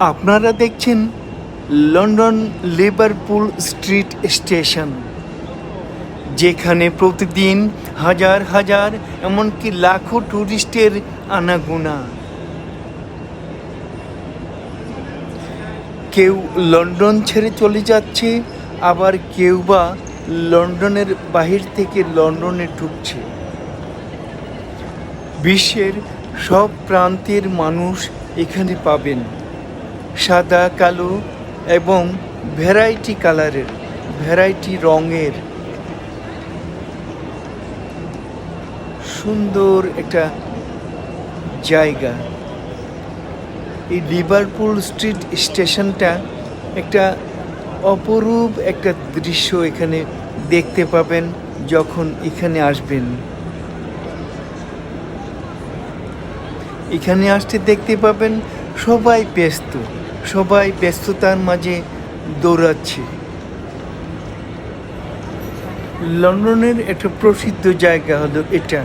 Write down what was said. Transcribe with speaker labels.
Speaker 1: আপনারা দেখছেন London Liverpool street station, যেখানে প্রতিদিন হাজার হাজার এমনকি লাখো টুরিস্টের আনাগোনা। কেউ লন্ডন ছেড়ে চলে যাচ্ছে, আবার কেউ বা লন্ডনের বাহির থেকে লন্ডনে ঢুকছে। বিশ্বের সব প্রান্তের মানুষ এখানে পাবেন, সাদা, কালো এবং ভ্যারাইটি কালারের, ভ্যারাইটি রঙের সুন্দর একটা জায়গা। এই লিভারপুল স্ট্রিট স্টেশনটা একটা অপরূপ একটা দৃশ্য এখানে দেখতে পাবেন যখন এখানে আসবেন। এখানে আসতে দেখতে পাবেন সবাই ব্যস্ত, সবাই ব্যস্ততার মাঝে দৌড়াচ্ছে। লন্ডনের একটা প্রসিদ্ধ জায়গা হলো এটা।